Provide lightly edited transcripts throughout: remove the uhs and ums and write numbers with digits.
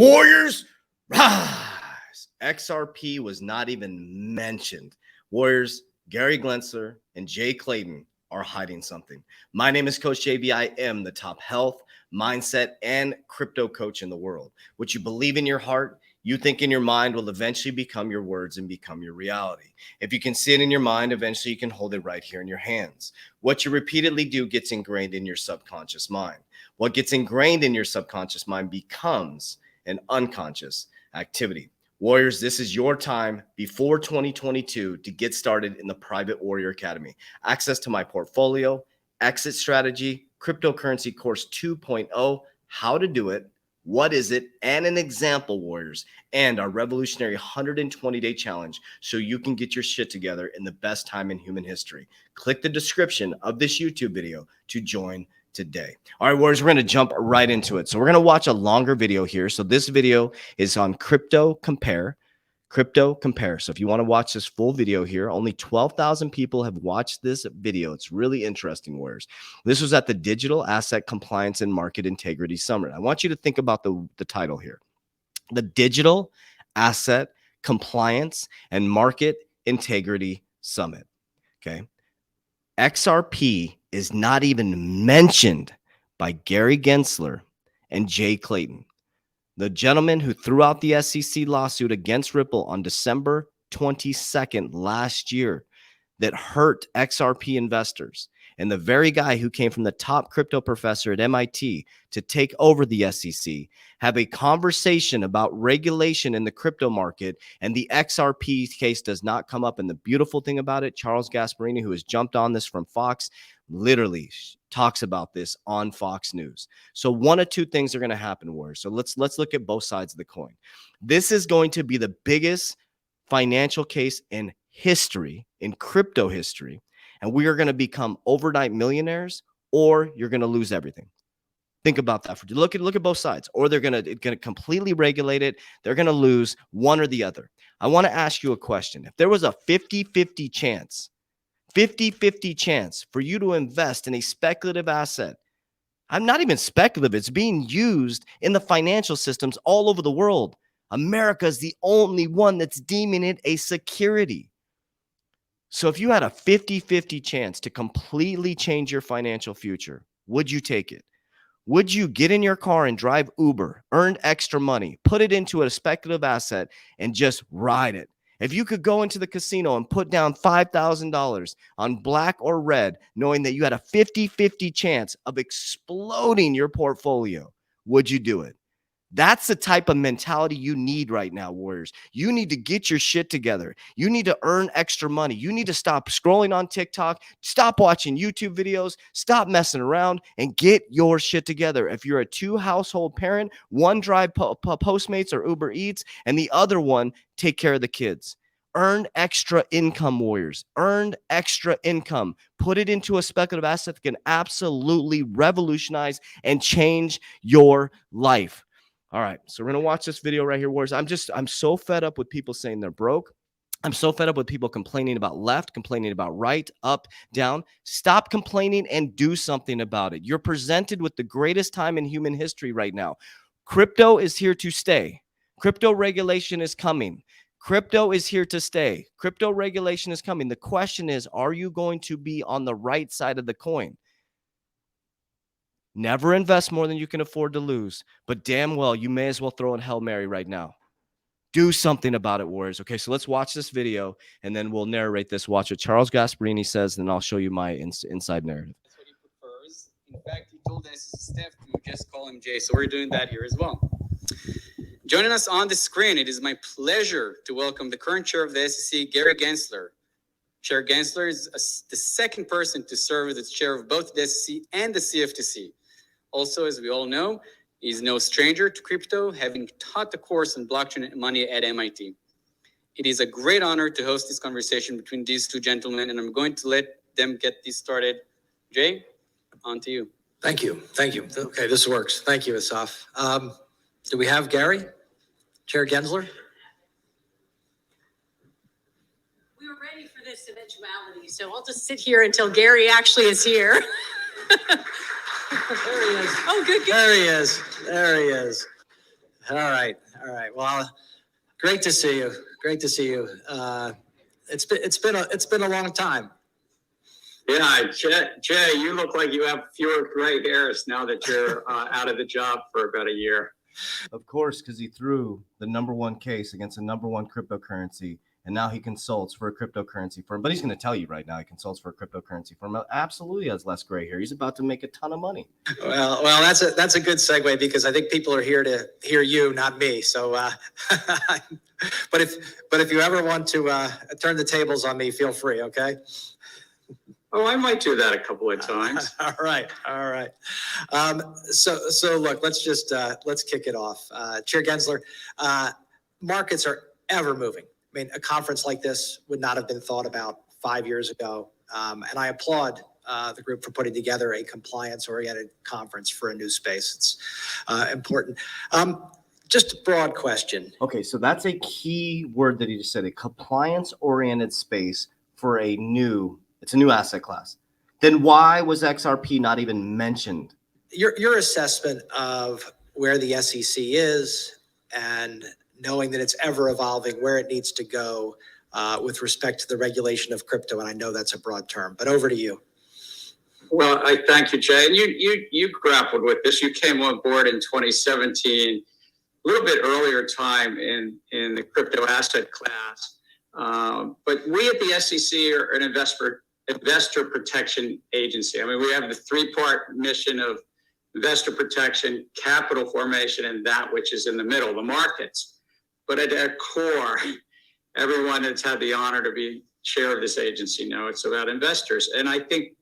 Warriors, rise. XRP was not even mentioned. Warriors, Gary Gensler and Jay Clayton are hiding something. My name is Coach JB. I am the top health, mindset, and crypto coach in the world. What you believe in your heart, you think in your mind will eventually become your words and become your reality. If you can see it in your mind, eventually you can hold it right here in your hands. What you repeatedly do gets ingrained in your subconscious mind. What gets ingrained in your subconscious mind becomes an unconscious activity. Warriors, this is your time before 2022 to get started in the Private Warrior Academy. Access to my portfolio, exit strategy, cryptocurrency course 2.0, how to do it, what is it, and an example, Warriors, and our revolutionary 120-day challenge so you can get your shit together in the best time in human history. Click the description of this YouTube video to join today. All right, Warriors, we're going to jump right into it. So we're going to watch a longer video here. So this video is on Crypto Compare. So if you want to watch this full video here, only 12,000 people have watched this video. It's really interesting, Warriors. This was at the Digital Asset Compliance and Market Integrity Summit. I want you to think about the title here. The Digital Asset Compliance and Market Integrity Summit. Okay. XRP is not even mentioned by Gary Gensler and Jay Clayton, the gentleman who threw out the SEC lawsuit against Ripple on December 22nd last year that hurt XRP investors, and the very guy who came from the top crypto professor at MIT to take over the SEC, have a conversation about regulation in the crypto market, and the XRP case does not come up. And the beautiful thing about it, Charles Gasparini, who has jumped on this from Fox, literally talks about this on Fox News. So one of two things are going to happen, Warriors. So let's look at both sides of the coin. This is going to be the biggest financial case in history, in crypto history, and we are going to become overnight millionaires, or you're going to lose everything. Think about that. Look at both sides. Or they're going to completely regulate it. They're going to lose one or the other. I want to ask you a question. If there was a 50-50 chance, 50-50 chance for you to invest in a speculative asset, I'm not even speculative, it's being used in the financial systems all over the world. America is the only one that's deeming it a security. So if you had a 50-50 chance to completely change your financial future, would you take it? Would you get in your car and drive Uber, earn extra money, put it into a speculative asset, and just ride it? If you could go into the casino and put down $5,000 on black or red, knowing that you had a 50-50 chance of exploding your portfolio, would you do it? That's the type of mentality you need right now, Warriors. You need to get your shit together. You need to earn extra money. You need to stop scrolling on TikTok, stop watching YouTube videos, stop messing around, and get your shit together. If you're a two-household parent, one drive Postmates or Uber Eats, and the other one take care of the kids. Earn extra income, Warriors. Earn extra income. Put it into a speculative asset that can absolutely revolutionize and change your life. All right, so we're going to watch this video right here, Warriors. I'm so fed up with people saying they're broke. I'm so fed up with people complaining about left, complaining about right, up, down. Stop complaining and do something about it. You're presented with the greatest time in human history right now. Crypto is here to stay. Crypto regulation is coming. Crypto is here to stay. Crypto regulation is coming. The question is, are you going to be on the right side of the coin? Never invest more than you can afford to lose, but damn well, you may as well throw in Hail Mary right now. Do something about it, Warriors. Okay, so let's watch this video, and then we'll narrate this. Watch what Charles Gasparini says, and then I'll show you my inside narrative. That's what he prefers. In fact, he told us Steph to just call him Jay, so we're doing that here as well. Joining us on the screen, it is my pleasure to welcome the current chair of the SEC, Gary Gensler. Chair Gensler is the second person to serve as the chair of both the SEC and the CFTC. Also, as we all know, he's no stranger to crypto, having taught the course on blockchain and money at MIT. It is a great honor to host this conversation between these two gentlemen, and I'm going to let them get this started. Jay, on to you. Thank you. Thank you. Okay, this works. Thank you, Asaf. Do we have Gary? Chair Gensler? We were ready for this eventuality, so I'll just sit here until Gary actually is here. There he is. Oh, good. There he is. There he is. All right. Well, great to see you. Great to see you. It's been a long time. Yeah, Jay, you look like you have fewer gray hairs now that you're out of the job for about a year. Of course, because he threw the #1 case against the #1 cryptocurrency, and now he consults for a cryptocurrency firm. But he's going to tell you right now he consults for a cryptocurrency firm. Absolutely has less gray hair. He's about to make a ton of money. Well, that's a good segue because I think people are here to hear you, not me. So, but if you ever want to turn the tables on me, feel free. Okay. Oh, I might do that a couple of times. All right. So look, let's kick it off. Chair Gensler, markets are ever moving. I mean, a conference like this would not have been thought about 5 years ago. And I applaud the group for putting together a compliance-oriented conference for a new space. It's important. Just a broad question. Okay, so that's a key word that he just said, a compliance-oriented space for a new asset class. Then why was XRP not even mentioned? Your assessment of where the SEC is and knowing that it's ever evolving, where it needs to go with respect to the regulation of crypto, and I know that's a broad term, but over to you. Well, I thank you, Jay. And you grappled with this. You came on board in 2017, a little bit earlier time in the crypto asset class. But we at the SEC are an investor protection agency. I mean, we have the 3-part mission of investor protection, capital formation, and that which is in the middle, the markets. But at our core, everyone that's had the honor to be chair of this agency know it's about investors. And I think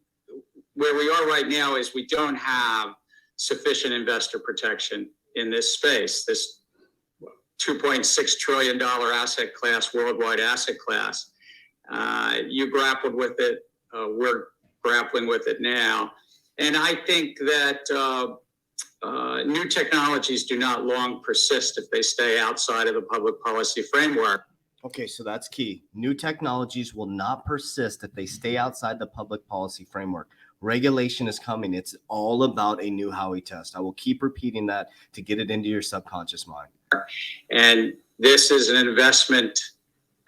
where we are right now is we don't have sufficient investor protection in this space, this $2.6 trillion asset class, worldwide asset class. You grappled with it. We're grappling with it now. And I think that new technologies do not long persist if they stay outside of the public policy framework. Okay, so that's key. New technologies will not persist if they stay outside the public policy framework. Regulation is coming. It's all about a new Howey test. I will keep repeating that to get it into your subconscious mind. And this is an investment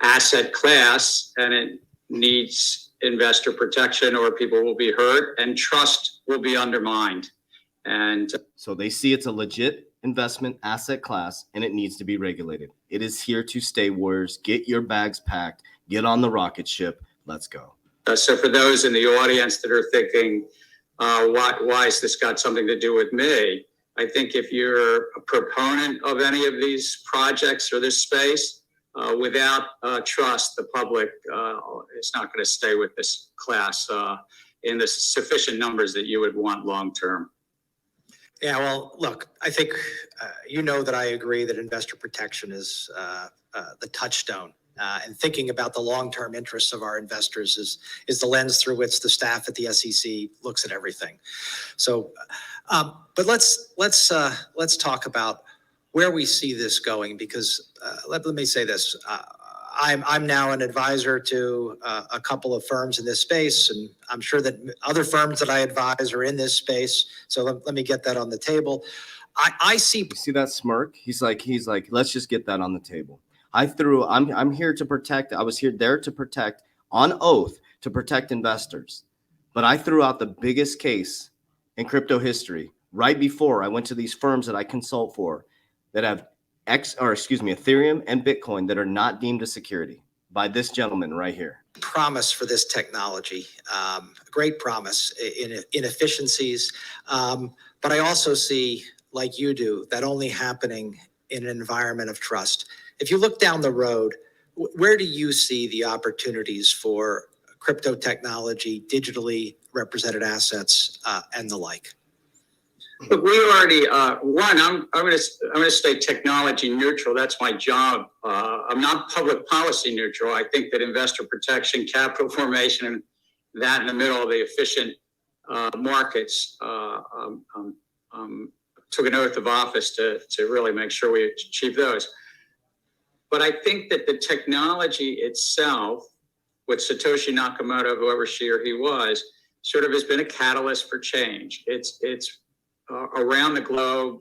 asset class, and it needs investor protection or people will be hurt and trust will be undermined. And so they see it's a legit investment asset class and it needs to be regulated. It is here to stay, Warriors. Get your bags packed. Get on the rocket ship. Let's go. So for those in the audience that are thinking, why has this got something to do with me? I think if you're a proponent of any of these projects or this space, without trust, the public is not going to stay with this class in the sufficient numbers that you would want long term. Yeah, well, look, I think you know that I agree that investor protection is the touchstone. And thinking about the long-term interests of our investors is the lens through which the staff at the SEC looks at everything. So, but let's talk about where we see this going, because let me say this. I'm now an advisor to a couple of firms in this space, and I'm sure that other firms that I advise are in this space. So let me get that on the table. I see. You see that smirk? He's like, let's just get that on the table. I'm here to protect. I was there to protect, on oath, to protect investors. But I threw out the biggest case in crypto history right before I went to these firms that I consult for that have Ethereum and Bitcoin that are not deemed a security by this gentleman right here. Promise for this technology, great promise in efficiencies. But I also see, like you do, that only happening in an environment of trust. If you look down the road, where do you see the opportunities for crypto technology, digitally represented assets, and the like? But we already I'm going to stay technology neutral. That's my job. I'm not public policy neutral. I think that investor protection, capital formation, and that in the middle of the efficient markets. Took an oath of office to really make sure we achieve those. But I think that the technology itself, with Satoshi Nakamoto, whoever she or he was, sort of has been a catalyst for change. It's around the globe,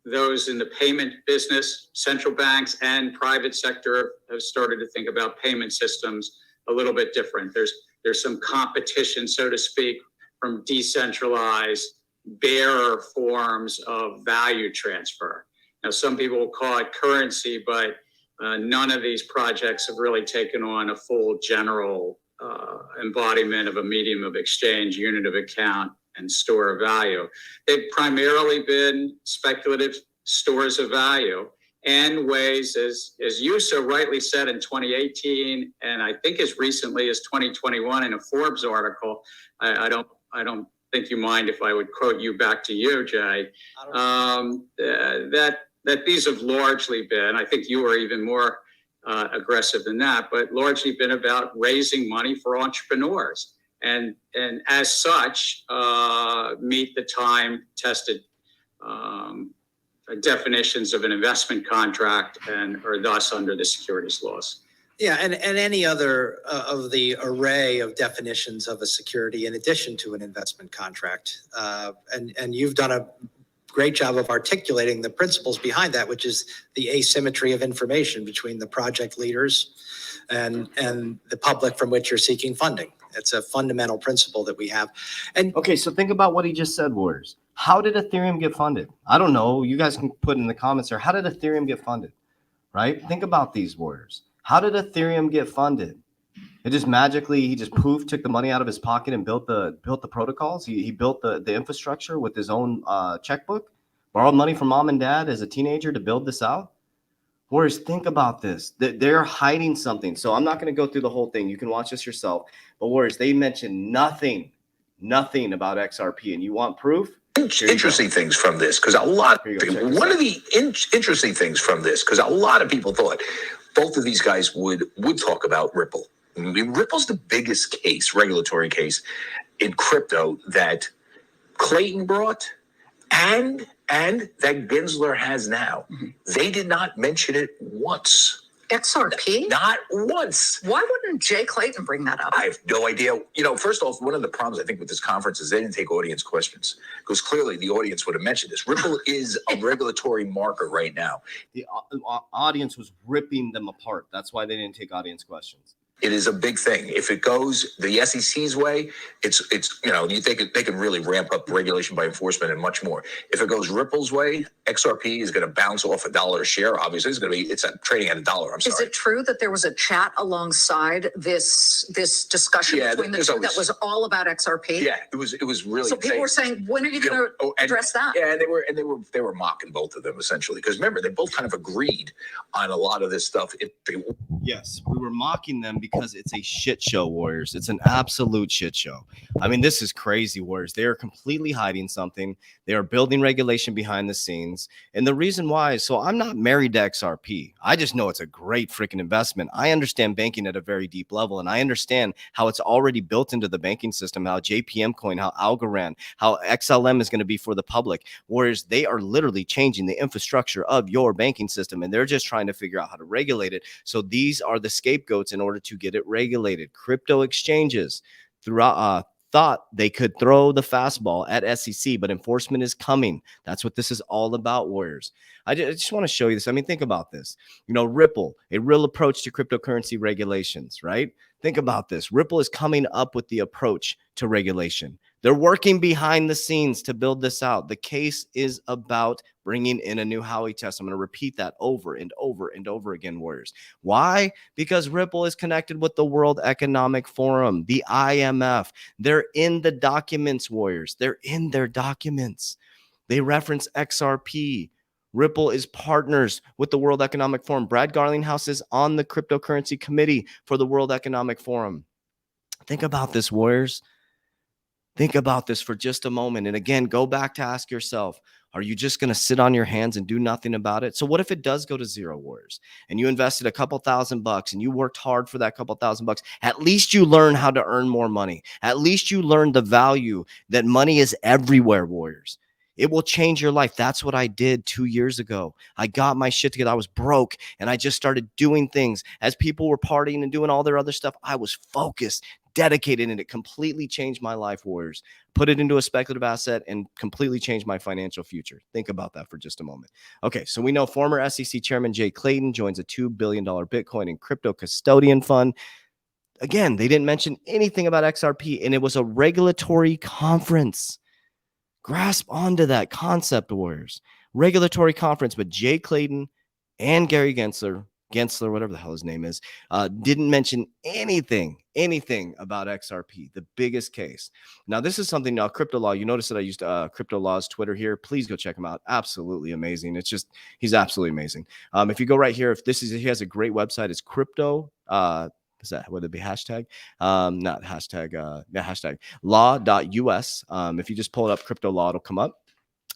those in the payment business, central banks and private sector have started to think about payment systems a little bit different. There's some competition, so to speak, from decentralized bearer forms of value transfer. Now, some people will call it currency, but none of these projects have really taken on a full general embodiment of a medium of exchange, unit of account, and store of value. They've primarily been speculative stores of value and ways, as you so rightly said in 2018, and I think as recently as 2021 in a Forbes article. I don't think you mind if I would quote you back to you, Jay. That these have largely been, I think you were even more aggressive than that, but largely been about raising money for entrepreneurs. And as such, meet the time-tested definitions of an investment contract and are thus under the securities laws. Yeah, and any other of the array of definitions of a security in addition to an investment contract. And you've done a great job of articulating the principles behind that, which is the asymmetry of information between the project leaders and the public from which you're seeking funding. It's a fundamental principle that we have. And okay, so think about what he just said, Warriors. How did Ethereum get funded? I don't know. You guys can put in the comments there. How did Ethereum get funded? Right? Think about these, Warriors. How did Ethereum get funded? It just magically, he just poof, took the money out of his pocket and built the protocols. He built the infrastructure with his own checkbook, borrowed money from mom and dad as a teenager to build this out. Warriors, think about this. They're hiding something. So I'm not going to go through the whole thing. You can watch this yourself. But Warriors, they mentioned nothing about XRP. And you want proof? Interesting things from this, because a lot of people, one of the interesting things from this, because a lot of people thought both of these guys would talk about Ripple. I mean, Ripple's the biggest case, regulatory case in crypto that Clayton brought and that Gensler has now. They did not mention it once. XRP? Not once. Why wouldn't Jay Clayton bring that up? I have no idea. You know, first off, one of the problems I think with this conference is they didn't take audience questions, because clearly the audience would have mentioned this. Ripple is a regulatory marker right now. The audience was ripping them apart. That's why they didn't take audience questions. It is a big thing. If it goes the SEC's way, it's you know, you think they can really ramp up regulation by enforcement and much more. If it goes Ripple's way, XRP is going to bounce off $1 a share. Obviously, it's trading at $1. I'm sorry. Is it true that there was a chat alongside this discussion between the two that was all about XRP? Yeah, it was really. So people were saying, when are you going to address that? Yeah, and they were mocking both of them essentially, because remember, they both kind of agreed on a lot of this stuff. Yes, we were mocking them because it's a shit show, Warriors. It's an absolute shit show. I mean, this is crazy, Warriors. They are completely hiding something. They are building regulation behind the scenes. And the reason why is, so I'm not married to XRP. I just know it's a great freaking investment. I understand banking at a very deep level, and I understand how it's already built into the banking system, how JPM coin, how Algorand, how XLM is going to be for the public. Warriors, they are literally changing the infrastructure of your banking system, and they're just trying to figure out how to regulate it. So these are the scapegoats in order to get it regulated. Crypto exchanges thought they could throw the fastball at SEC, but enforcement is coming. That's what this is all about, Warriors. I just want to show you this. I mean, think about this. You know, Ripple, a real approach to cryptocurrency regulations, right? Think about this. Ripple is coming up with the approach to regulation. They're working behind the scenes to build this out. The case is about bringing in a new Howey test. I'm going to repeat that over and over and over again, Warriors. Why? Because Ripple is connected with the World Economic Forum, the IMF. They're in the documents, Warriors. They're in their documents. They reference XRP. Ripple is partners with the World Economic Forum. Brad Garlinghouse is on the cryptocurrency committee for the World Economic Forum. Think about this, Warriors. Think about this for just a moment. And again, go back to ask yourself, are you just going to sit on your hands and do nothing about it? So what if it does go to zero, Warriors, and you invested a couple $1,000 and you worked hard for that couple $1,000? At least you learn how to earn more money. At least you learn the value that money is everywhere, Warriors. It will change your life. That's what I did 2 years ago. I got my shit together. I was broke, and I just started doing things. As people were partying and doing all their other stuff, I was focused, dedicated, and it completely changed my life, Warriors. Put it into a speculative asset and completely changed my financial future. Think about that for just a moment. Okay, so we know former SEC Chairman Jay Clayton joins a $2 billion Bitcoin and crypto custodian fund. Again, they didn't mention anything about XRP, and it was a regulatory conference. Grasp onto that concept, Warriors. Regulatory conference, but Jay Clayton and Gary Gensler, whatever the hell his name is, didn't mention anything about XRP, the biggest case. Now, this is something, Crypto Law, you notice that I used Crypto Law's Twitter here. Please go check him out. Absolutely amazing. It's just, he's absolutely amazing. If you go right here, he has a great website. It's crypto, is that, would it be hashtag? Not hashtag, hashtag law.us. If you just pull it up, Crypto Law, it'll come up.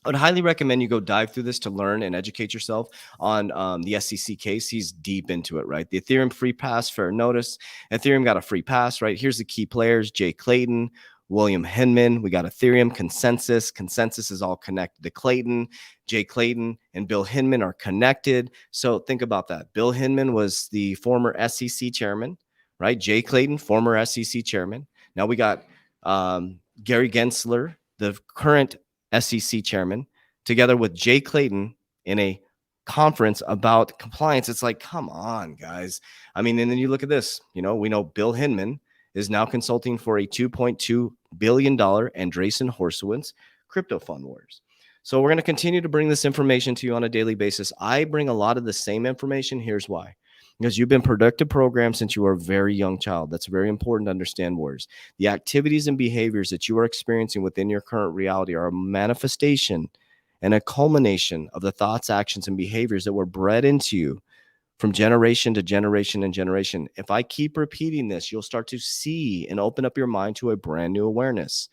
I would highly recommend you go dive through this to learn and educate yourself on the SEC case. He's deep into it, right? The Ethereum free pass, fair notice. Ethereum got a free pass, right? Here's the key players: Jay Clayton, William Hinman. We got Ethereum Consensus. Consensus is all connected to Clayton. Jay Clayton and Bill Hinman are connected. So think about that. Bill Hinman was the former SEC chairman, right? Jay Clayton, former SEC chairman. Now we got Gary Gensler, the current SEC chairman, together with Jay Clayton in a conference about compliance. It's like, come on, guys. I mean, and then you look at this, we know Bill Hinman is now consulting for a $2.2 billion Andreessen Horowitz crypto fund, Warriors. So we're going to continue to bring this information to you on a daily basis. I bring a lot of the same information. Here's why. Because you've been productive programmed since you were a very young child. That's very important to understand, Warriors. The activities and behaviors that you are experiencing within your current reality are a manifestation and a culmination of the thoughts, actions, and behaviors that were bred into you from generation to generation and generation. If I keep repeating this, you'll start to see and open up your mind to a brand new awareness.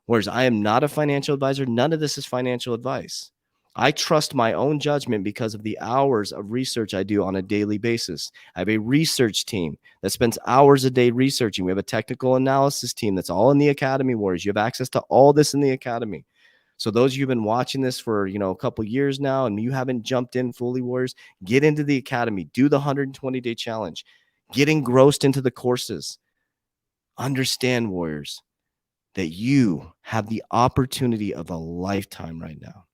Whereas I am not a financial advisor. None of this is financial advice. I trust my own judgment because of the hours of research I do on a daily basis. I have a research team that spends hours a day researching. We have a technical analysis team that's all in the Academy, Warriors. You have access to all this in the Academy. So those of you who've been watching this for, a couple years now and you haven't jumped in fully, Warriors, get into the Academy. Do the 120-day challenge. Get engrossed into the courses. Understand, Warriors, that you have the opportunity of a lifetime right now.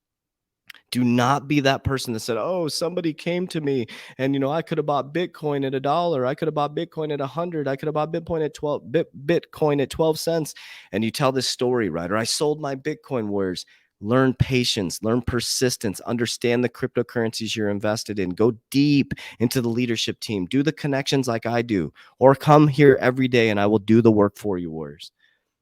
Do not be that person that said, oh, somebody came to me and, I could have bought Bitcoin at $1. I could have bought Bitcoin at 100. I could have bought Bitcoin at 12 cents. And you tell this story, right? Or I sold my Bitcoin. Warriors. Learn patience, learn persistence, understand the cryptocurrencies you're invested in. Go deep into the leadership team. Do the connections like I do, or come here every day and I will do the work for you, Warriors.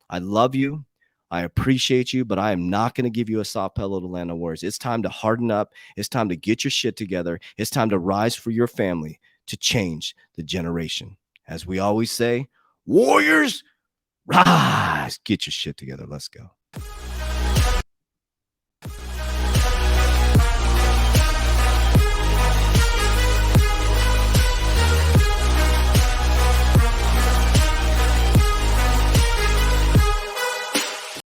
I love you. I appreciate you, but I am not going to give you a soft pillow to land on, Warriors. It's time to harden up. It's time to get your shit together. It's time to rise for your family to change the generation. As we always say, Warriors, rise. Get your shit together. Let's go.